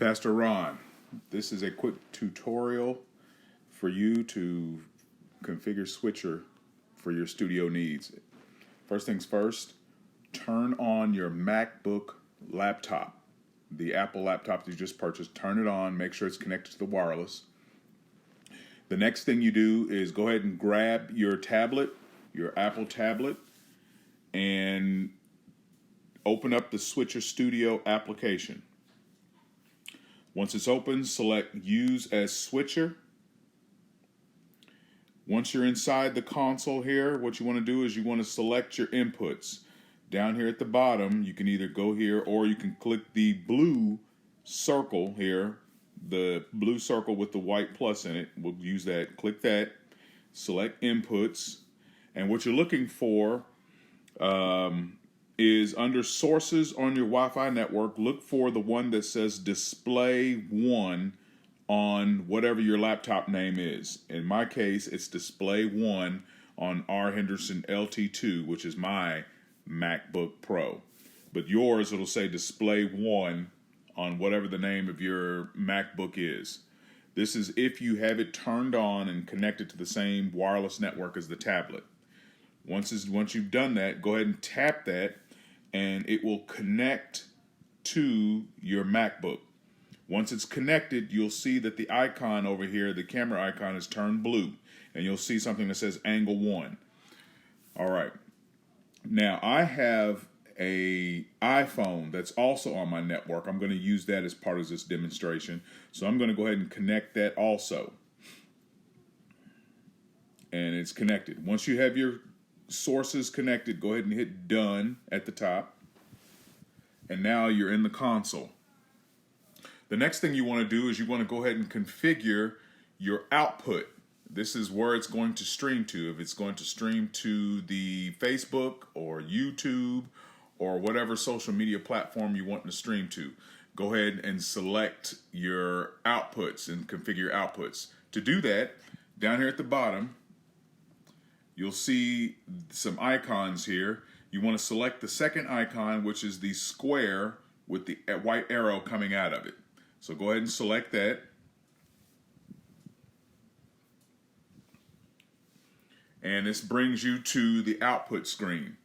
Pastor Ron. This is a quick tutorial for you to configure Switcher for your studio needs. First things first, turn on your MacBook laptop. The Apple laptop that you just purchased, turn it on, make sure it's connected to the wireless. The next thing you do is go ahead and grab your tablet, your Apple tablet, and open up the Switcher Studio application. Once it's open, select Use as Switcher. Once you're inside the console here, what you want to do is you want to select your inputs. Down here at the bottom, you can either go here or you can click the blue circle here, the blue circle with the white plus in it. We'll use that. Click that, select Inputs, and what you're looking for is under Sources on your Wi-Fi network. Look for the one that says Display 1 on whatever your laptop name is. In my case, it's Display 1 on R. Henderson LT2, which is my MacBook Pro. But yours, it'll say Display 1 on whatever the name of your MacBook is. This is if you have it turned on and connected to the same wireless network as the tablet. Once you've done that, go ahead and tap that, and it will connect to your MacBook. Once it's connected, you'll see that the icon over here, the camera icon, is turned blue, and you'll see something that says Angle 1. All right. Now, I have an iPhone that's also on my network. I'm going to use that as part of this demonstration, so I'm going to go ahead and connect that also. And it's connected. Once you have your sources connected, go ahead and hit Done at the top. And now you're in the console. The next thing you want to do is you want to go ahead and configure your output. This is where it's going to stream to. If it's going to stream to the Facebook or YouTube or whatever social media platform you want to stream to, go ahead and select your outputs and configure outputs. To do that, down here at the bottom, you'll see some icons here. You want to select the second icon, which is the square with the white arrow coming out of it. So go ahead and select that. And this brings you to the output screen.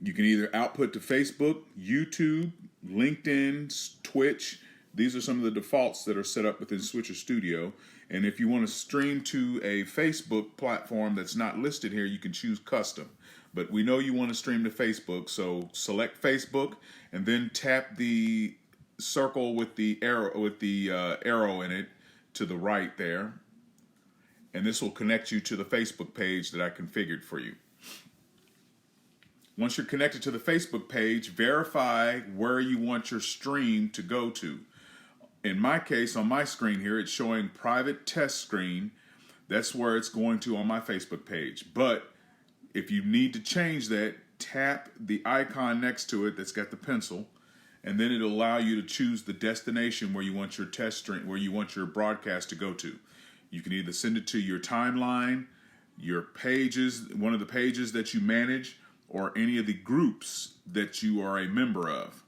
You can either output to Facebook, YouTube, LinkedIn, Twitch. These are some of the defaults that are set up within Switcher Studio. And if you want to stream to a Facebook platform that's not listed here, you can choose custom. But we know you want to stream to Facebook, so select Facebook and then tap the circle with the arrow in it to the right there. And this will connect you to the Facebook page that I configured for you. Once you're connected to the Facebook page, verify where you want your stream to go to. In my case, on my screen here, it's showing private test screen. That's where it's going to on my Facebook page. But if you need to change that, tap the icon next to it that's got the pencil, and then it'll allow you to choose the destination where you want your test stream, where you want your broadcast to go to. You can either send it to your timeline, your pages, one of the pages that you manage, or any of the groups that you are a member of.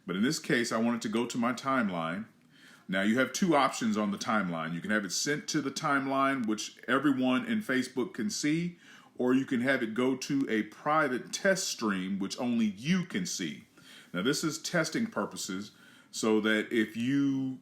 But in this case, I want it to go to my timeline. Now, you have two options on the timeline. You can have it sent to the timeline, which everyone in Facebook can see, or you can have it go to a private test stream, which only you can see. Now, this is testing purposes, so that if you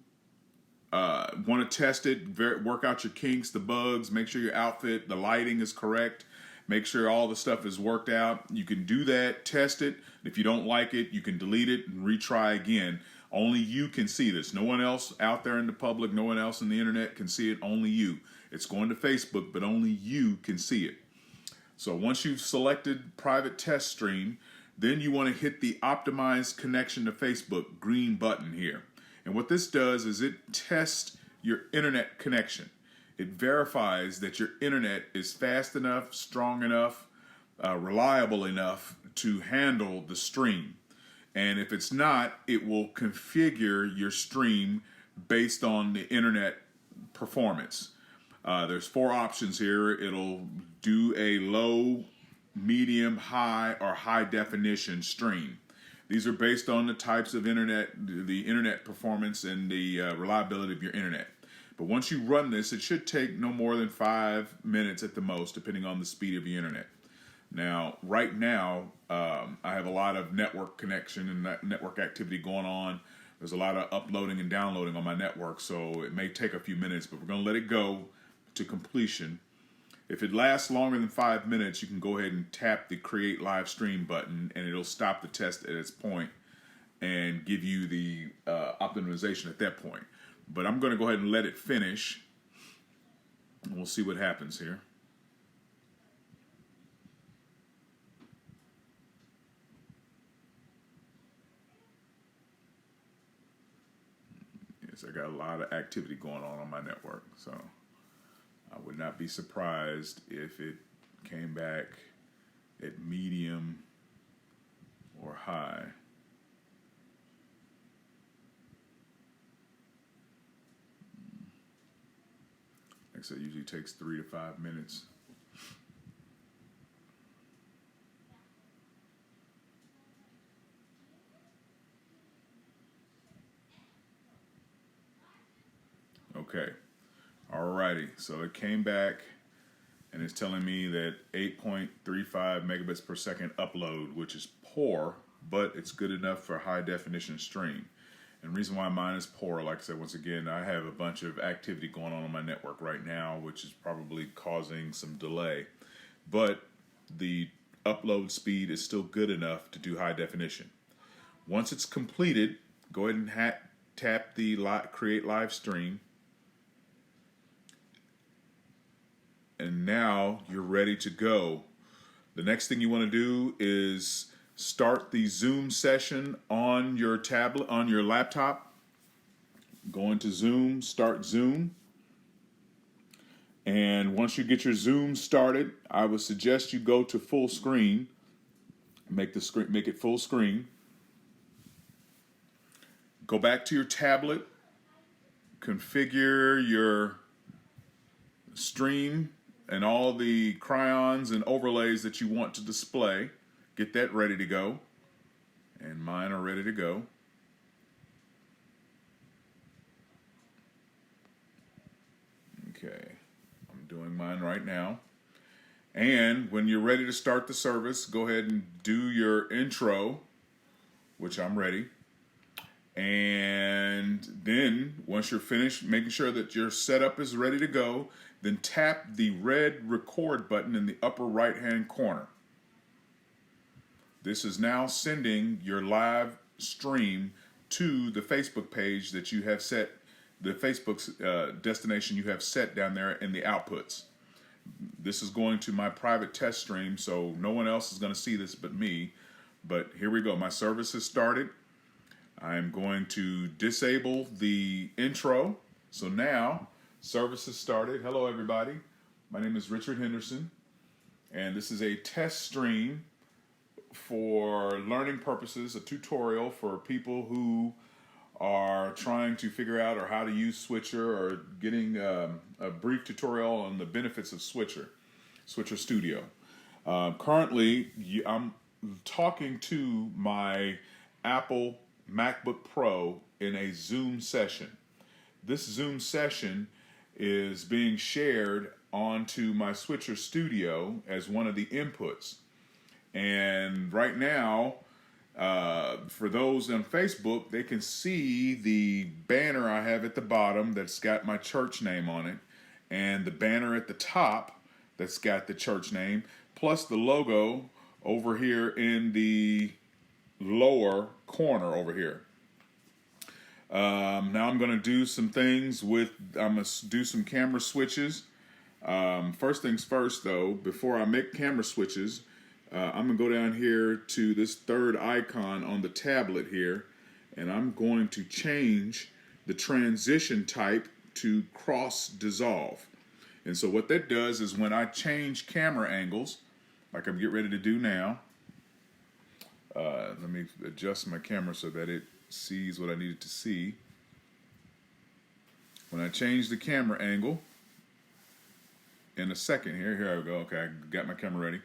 want to test it, work out your kinks, the bugs, make sure your outfit, the lighting is correct, make sure all the stuff is worked out. You can do that, test it. If you don't like it, you can delete it and retry again. Only you can see this. No one else out there in the public, no one else on the internet can see it, only you. It's going to Facebook, but only you can see it. So once you've selected private test stream, then you want to hit the Optimize Connection to Facebook green button here. And what this does is it tests your internet connection. It verifies that your internet is fast enough, strong enough, reliable enough to handle the stream. And if it's not, it will configure your stream based on the internet performance. There's 4 options here. It'll do a low, medium, high, or high definition stream. These are based on the types of internet, the internet performance and the reliability of your internet. But once you run this, it should take no more than 5 minutes at the most, depending on the speed of your internet. Now, right now, I have a lot of network connection and network activity going on. There's a lot of uploading and downloading on my network, so it may take a few minutes, but we're going to let it go to completion. If it lasts longer than 5 minutes, you can go ahead and tap the Create Live Stream button, and it'll stop the test at its point and give you the optimization at that point. But I'm going to go ahead and let it finish, and we'll see what happens here. Yes, I got a lot of activity going on my network, so I would not be surprised if it came back at medium or high. Like I said, it usually takes 3 to 5 minutes. Okay. Alrighty, so it came back and it's telling me that 8.35 megabits per second upload, which is poor, but it's good enough for high definition stream. And the reason why mine is poor, like I said, once again, I have a bunch of activity going on my network right now, which is probably causing some delay. But the upload speed is still good enough to do high definition. Once it's completed, go ahead and tap the Create Live Stream. And now you're ready to go. The next thing you want to do is start the Zoom session on your tablet, on your laptop. Go into Zoom, start Zoom. And once you get your Zoom started, I would suggest you go to full screen. Make it full screen. Go back to your tablet. Configure your stream and all the crayons and overlays that you want to display. Get that ready to go. And mine are ready to go. Okay, I'm doing mine right now. And when you're ready to start the service, go ahead and do your intro, which I'm ready. And then once you're finished making sure that your setup is ready to go, then tap the red record button in the upper right hand corner. This is now sending your live stream to the Facebook page that you have set, the Facebook's destination you have set down there in the outputs. This is going to my private test stream, so no one else is going to see this but me. But here we go. My service has started. I'm going to disable the intro. So now, service has started. Hello, everybody. My name is Richard Henderson, and this is a test stream for learning purposes, a tutorial for people who are trying to figure out or how to use Switcher or getting a brief tutorial on the benefits of Switcher Studio. Currently, I'm talking to my Apple MacBook Pro in a Zoom session. This Zoom session is being shared onto my Switcher Studio as one of the inputs. And right now, for those on Facebook, they can see the banner I have at the bottom that's got my church name on it, and the banner at the top that's got the church name, plus the logo over here in the lower corner over here. Now I'm going to do some things I'm going to do some camera switches. First things first, though, before I make camera switches, I'm going to go down here to this third icon on the tablet here, and I'm going to change the transition type to cross dissolve. And so what that does is when I change camera angles, like I'm getting ready to do now, let me adjust my camera so that it sees what I need it to see. When I change the camera angle, in a second here I go, okay, I got my camera ready.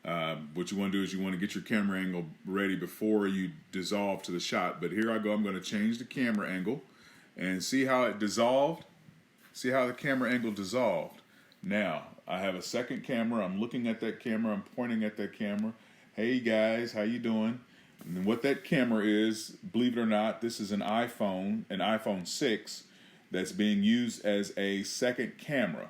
What you want to do is you want to get your camera angle ready before you dissolve to the shot. But here I go. I'm going to change the camera angle and see how it dissolved. See how the camera angle dissolved. Now, I have a second camera. I'm looking at that camera. I'm pointing at that camera. Hey guys, how you doing? And what that camera is, believe it or not, this is an iPhone 6 that's being used as a second camera.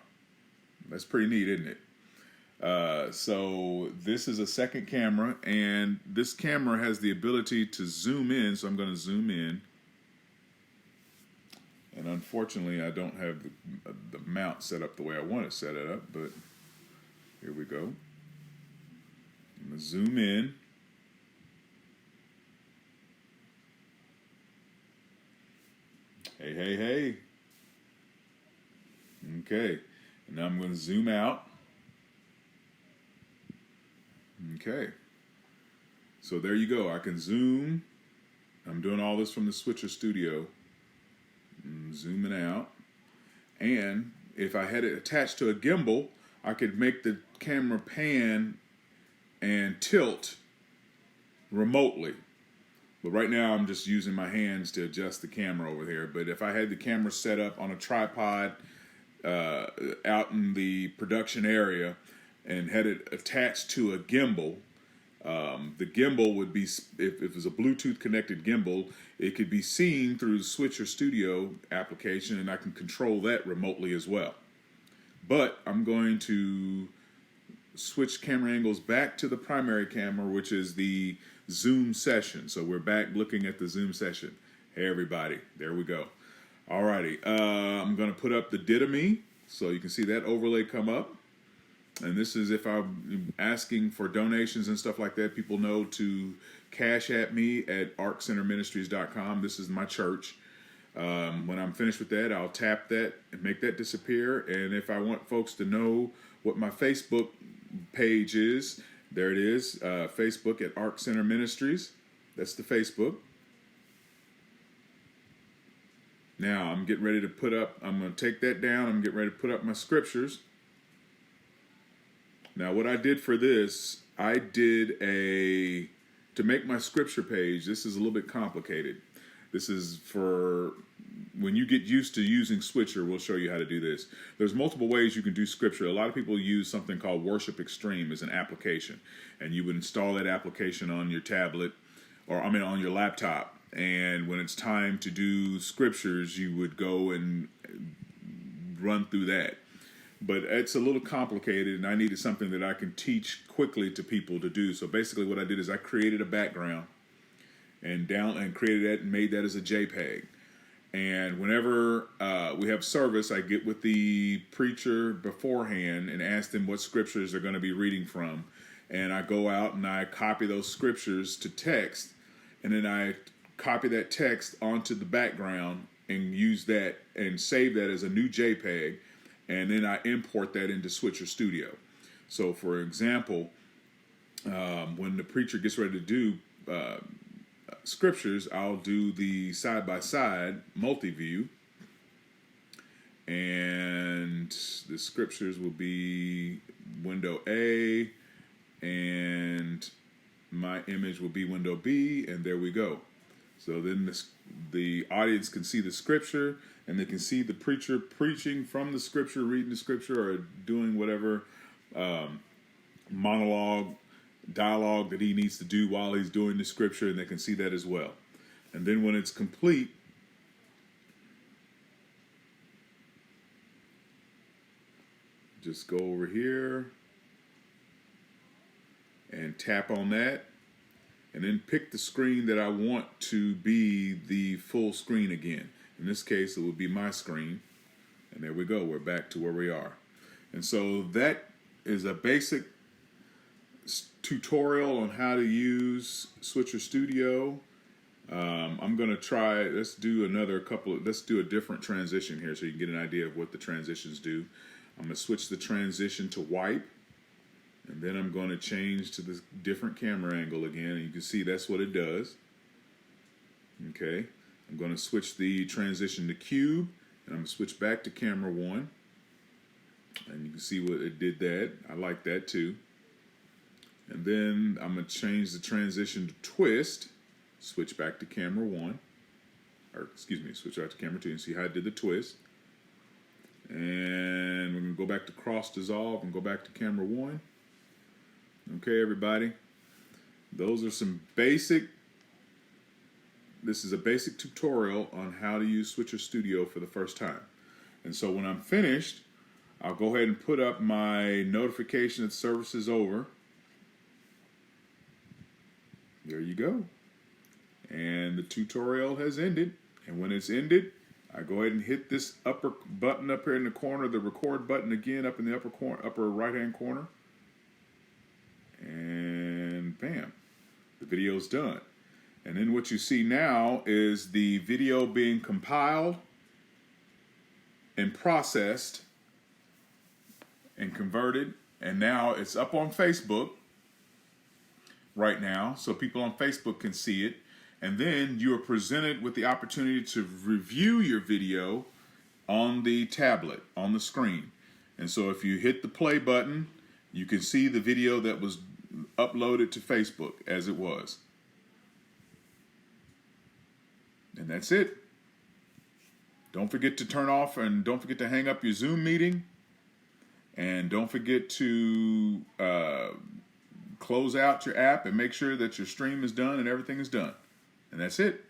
That's pretty neat, isn't it? So this is a second camera, and this camera has the ability to zoom in, so I'm going to zoom in. And unfortunately, I don't have the mount set up the way I want to set it up, but here we go. I'm going to zoom in. Hey, hey, hey. Okay. And now I'm going to zoom out. Okay. So there you go. I can zoom. I'm doing all this from the Switcher Studio. Zooming out. And if I had it attached to a gimbal, I could make the camera pan and tilt remotely. But right now I'm just using my hands to adjust the camera over here. But if I had the camera set up on a tripod out in the production area and had it attached to a gimbal, the gimbal would be, if it was a Bluetooth connected gimbal, it could be seen through the Switcher Studio application, and I can control that remotely as well. But I'm going to switch camera angles back to the primary camera, which is the Zoom session. So we're back looking at the Zoom session. Hey everybody, there we go. Alrighty, I'm going to put up the Did of Me, so you can see that overlay come up. And this is if I'm asking for donations and stuff like that. People know to cash at me at arccenterministries.com. This is my church. When I'm finished with that, I'll tap that and make that disappear. And if I want folks to know what my Facebook page is, there it is, Facebook at Arc Center Ministries. That's the Facebook. Now I'm getting ready to put up, I'm going to take that down. I'm getting ready to put up my scriptures. Now what I did for this, I did to make my scripture page, this is a little bit complicated. This is for when you get used to using Switcher, we'll show you how to do this. There's multiple ways you can do scripture. A lot of people use something called Worship Extreme as an application. And you would install that application on your tablet, or on your laptop. And when it's time to do scriptures, you would go and run through that. But it's a little complicated, and I needed something that I can teach quickly to people to do. So basically what I did is I created a background and created that and made that as a JPEG. And whenever we have service, I get with the preacher beforehand and ask them what scriptures they're going to be reading from. And I go out and I copy those scriptures to text, and then I copy that text onto the background and use that and save that as a new JPEG. And then I import that into Switcher Studio. So for example, when the preacher gets ready to do scriptures, I'll do the side-by-side multi-view. And the scriptures will be window A, and my image will be window B, and there we go. So then the audience can see the scripture, and they can see the preacher preaching from the scripture, reading the scripture, or doing whatever dialogue that he needs to do while he's doing the scripture, and they can see that as well. And then when it's complete, just go over here and tap on that, and then pick the screen that I want to be the full screen again. In this case, it will be my screen. And there we go. We're back to where we are. And so that is a basic tutorial on how to use Switcher Studio. I'm going to try, let's do a different transition here so you can get an idea of what the transitions do. I'm going to switch the transition to wipe. And then I'm going to change to this different camera angle again. And you can see that's what it does. Okay. I'm going to switch the transition to cube. And I'm going to switch back to camera 1. And you can see what it did that. I like that too. And then I'm going to change the transition to twist. Switch back to camera 1. Or, excuse me, switch back to camera 2 and see how I did the twist. And we're going to go back to cross dissolve and go back to camera 1. Okay, everybody. Those are some basic, this is a basic tutorial on how to use Switcher Studio for the first time. And so when I'm finished, I'll go ahead and put up my notification that service is over. There you go. And the tutorial has ended. And when it's ended, I go ahead and hit this upper button up here in the corner, the record button again up in the upper right-hand corner. And bam, the video's done. And then what you see now is the video being compiled and processed and converted. And now it's up on Facebook right now, so people on Facebook can see it. And then you are presented with the opportunity to review your video on the tablet, on the screen. And so if you hit the play button, you can see the video that was uploaded to Facebook as it was. And that's it. Don't forget to turn off and don't forget to hang up your Zoom meeting. And don't forget to close out your app and make sure that your stream is done and everything is done. And that's it.